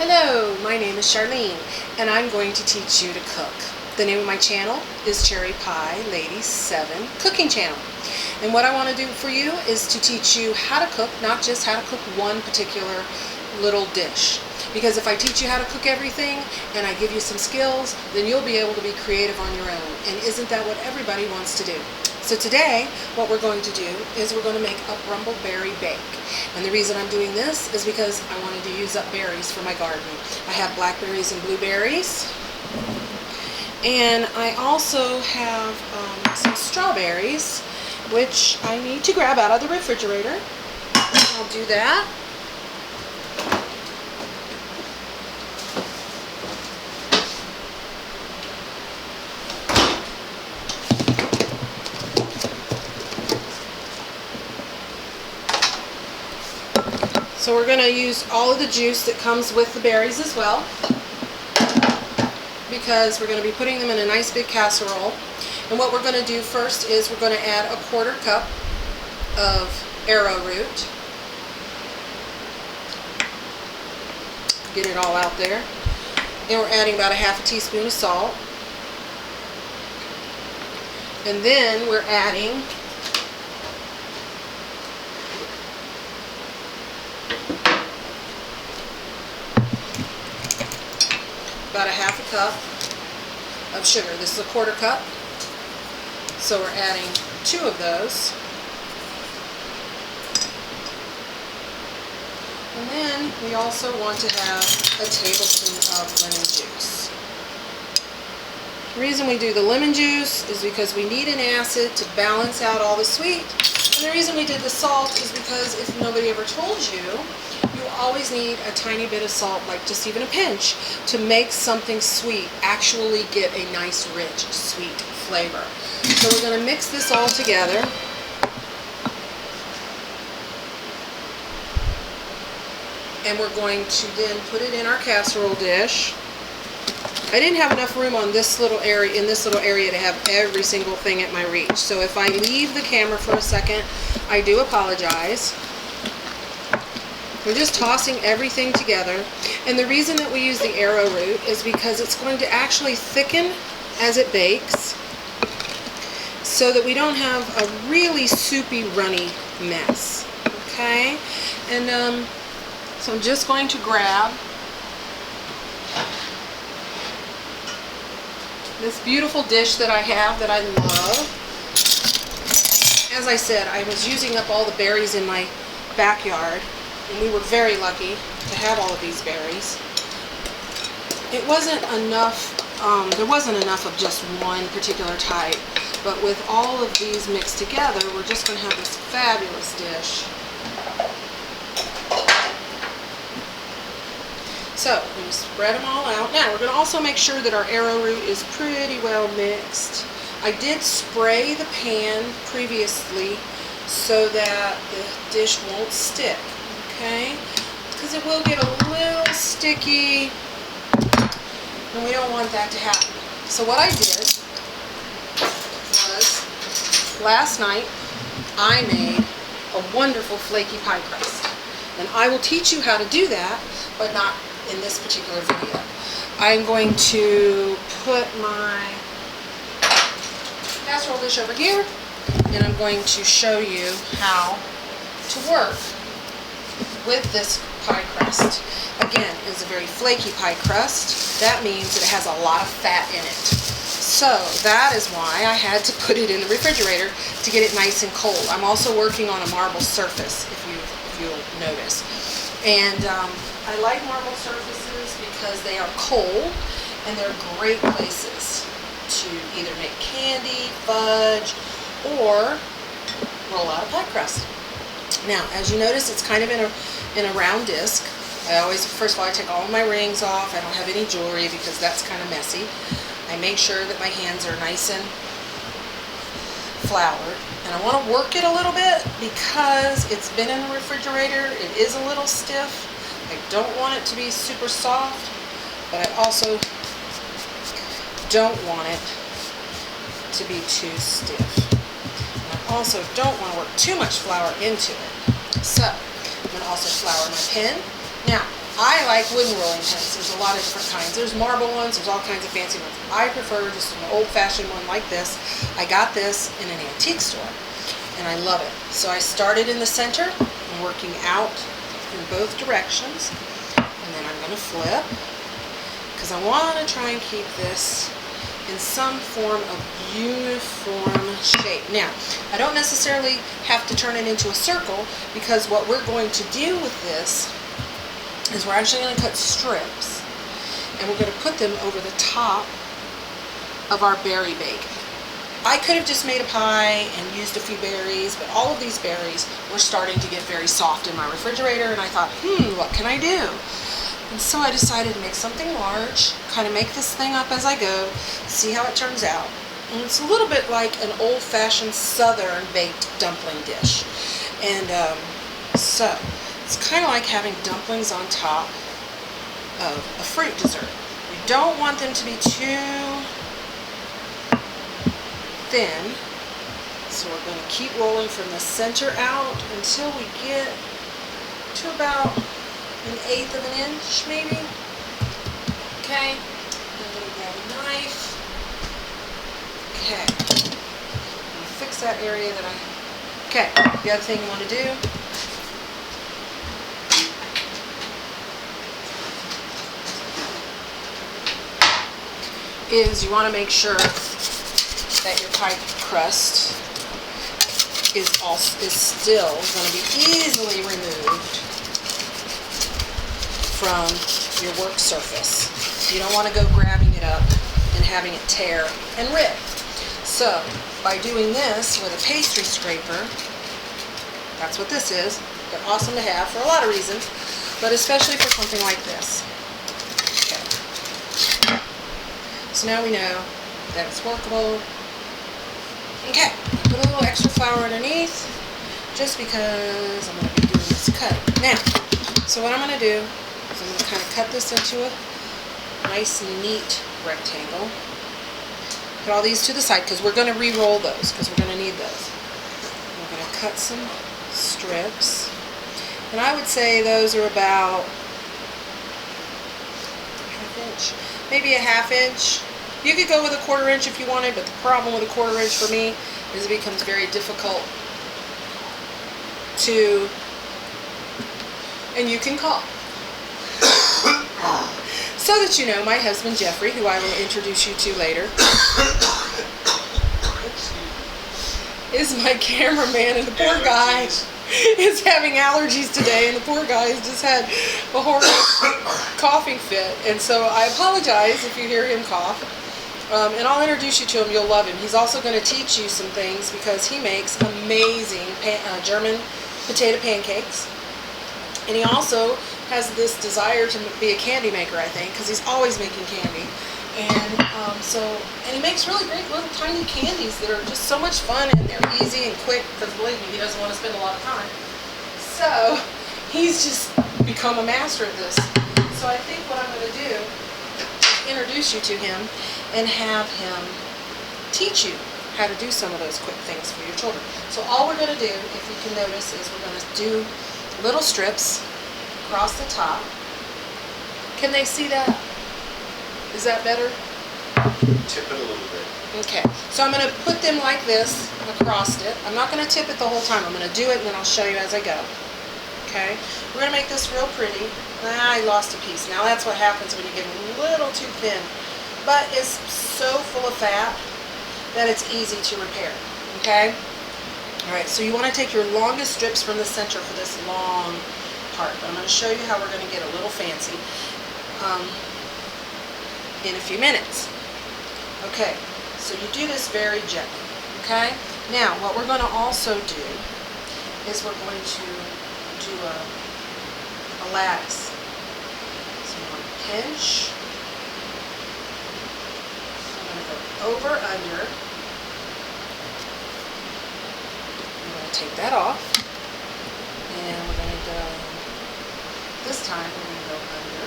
Hello, my name is Charlene, and I'm going to teach you to cook. The name of my channel is Cherry Pie Lady 7 Cooking Channel. And what I want to do for you is to teach you how to cook, not just how to cook one particular little dish. Because if I teach you how to cook everything and I give you some skills, then you'll be able to be creative on your own. And isn't that what everybody wants to do? So today, what we're going to do is we're going to make a brumbleberry bake. And the reason I'm doing this is because I wanted to use up berries for my garden. I have blackberries and blueberries. And I also have some strawberries, which I need to grab out of the refrigerator. I'll do that. So we're going to use all of the juice that comes with the berries as well, because we're going to be putting them in a nice big casserole. And what we're going to do first is we're going to add a 1/4 cup of arrowroot. Get it all out there. And we're adding about a 1/2 teaspoon of salt. And then we're adding about a 1/2 cup of sugar. This is a 1/4 cup, so we're adding 2 of those. And then we also want to have a tablespoon of lemon juice. The reason we do the lemon juice is because we need an acid to balance out all the sweet. And the reason we did the salt is because if nobody ever told you, you always need a tiny bit of salt, like just even a pinch, to make something sweet actually get a nice, rich, sweet flavor. So we're going to mix this all together. And we're going to then put it in our casserole dish. I didn't have enough room on this little area, in this little area, to have every single thing at my reach. So if I leave the camera for a second, I do apologize. We're just tossing everything together. And the reason that we use the arrowroot is because it's going to actually thicken as it bakes, so that we don't have a really soupy, runny mess. Okay? And so I'm just going to grab this beautiful dish that I have that I love. As I said, I was using up all the berries in my backyard, and we were very lucky to have all of these berries. It wasn't enough, there wasn't enough of just one particular type, but with all of these mixed together, we're just going to have this fabulous dish. So, we're going to spread them all out. Now, we're going to also make sure that our arrowroot is pretty well mixed. I did spray the pan previously so that the dish won't stick, okay? Because it will get a little sticky, and we don't want that to happen. So what I did was, last night, I made a wonderful flaky pie crust. And I will teach you how to do that, but not in this particular video. I'm going to put my casserole dish over here, and I'm going to show you how to work with this pie crust. Again, it's a very flaky pie crust. That means that it has a lot of fat in it. So that is why I had to put it in the refrigerator to get it nice and cold. I'm also working on a marble surface, if you'll notice. And I like marble surfaces because they are cold and they're great places to either make candy, fudge, or roll out a pie crust. Now, as you notice, it's kind of in a round disc. I always, first of all, I take all my rings off. I don't have any jewelry because that's kind of messy. I make sure that my hands are nice and floured. And I want to work it a little bit because it's been in the refrigerator. It is a little stiff. I don't want it to be super soft, but I also don't want it to be too stiff. And I also don't want to work too much flour into it. So I'm going to also flour my pen. Now, I like wooden rolling pins. There's a lot of different kinds. There's marble ones, there's all kinds of fancy ones. I prefer just an old-fashioned one like this. I got this in an antique store, and I love it. So I started in the center and working out in both directions, and then I'm going to flip, because I want to try and keep this in some form of uniform shape. Now, I don't necessarily have to turn it into a circle, because what we're going to do with this is we're actually going to cut strips, and we're going to put them over the top of our berry bake. I could have just made a pie and used a few berries, but all of these berries were starting to get very soft in my refrigerator, and I thought, what can I do? And so I decided to make something large, kind of make this thing up as I go, see how it turns out. And it's a little bit like an old-fashioned southern baked dumpling dish. And so it's kind of like having dumplings on top of a fruit dessert. You don't want them to be too thin, so we're going to keep rolling from the center out until we get to about 1/8 of an inch, maybe. Okay, then I'm going to grab a knife. Okay, I'm going to fix that area that okay, the other thing you want to do is you want to make sure that your pie crust is still going to be easily removed from your work surface. You don't want to go grabbing it up and having it tear and rip. So by doing this with a pastry scraper, that's what this is. They're awesome to have for a lot of reasons, but especially for something like this. Okay. So now we know that it's workable. Okay, put a little extra flour underneath, just because I'm going to be doing this cut. Now, so what I'm going to do is I'm going to kind of cut this into a nice, neat rectangle. Put all these to the side, because we're going to re-roll those, because we're going to need those. We're going to cut some strips, and I would say those are about 1/2 inch, maybe a 1/2 inch. You could go with a 1/4 inch if you wanted, but the problem with a 1/4 inch for me is it becomes very difficult to, and you can call. So that you know, my husband Jeffrey, who I will introduce you to later, is my cameraman, and the poor guy is having allergies today, and the poor guy has just had a horrible coughing fit, and so I apologize if you hear him cough. And I'll introduce you to him. You'll love him. He's also going to teach you some things, because he makes amazing German potato pancakes. And he also has this desire to be a candy maker, I think, because he's always making candy. And and he makes really great little tiny candies that are just so much fun, and they're easy and quick, because believe me, he doesn't want to spend a lot of time. So he's just become a master at this. So I think what I'm going to do is introduce you to him and have him teach you how to do some of those quick things for your children. So all we're going to do, if you can notice, is we're going to do little strips across the top. Can they see that? Is that better? Tip it a little bit. Okay, so I'm going to put them like this across it. I'm not going to tip it the whole time. I'm going to do it, and then I'll show you as I go. Okay, we're going to make this real pretty. I lost a piece. Now that's what happens when you get a little too thin. But it's so full of fat that it's easy to repair. Okay? Alright, so you want to take your longest strips from the center for this long part. But I'm going to show you how we're going to get a little fancy in a few minutes. Okay, so you do this very gently. Okay? Now, what we're going to also do is we're going to do a lattice. So I'm going to pinch. Over, under. I'm going to take that off, and we're going to go, this time we're going to go under,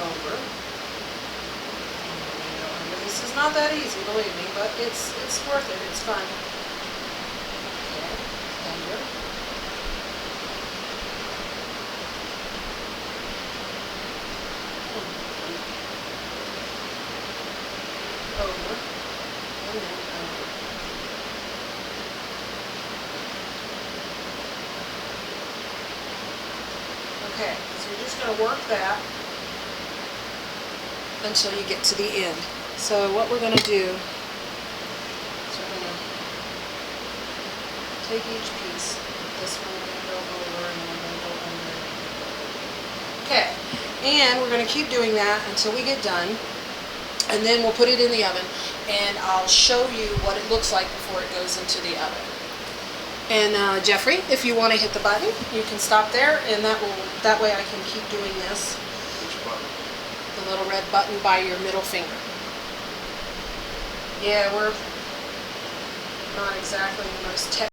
over, and we're going to go under. This is not that easy, believe me, but it's worth it. It's fun. Okay, under, Okay, so you're just going to work that until you get to the end. So what we're going to do is we're going to take each piece. This one we're going to go over and then we're going to go under. Okay, and we're going to keep doing that until we get done. And then we'll put it in the oven, and I'll show you what it looks like before it goes into the oven. And Jeffrey, if you want to hit the button, you can stop there, and that way I can keep doing this. Which button? The little red button by your middle finger. Yeah, we're not exactly the most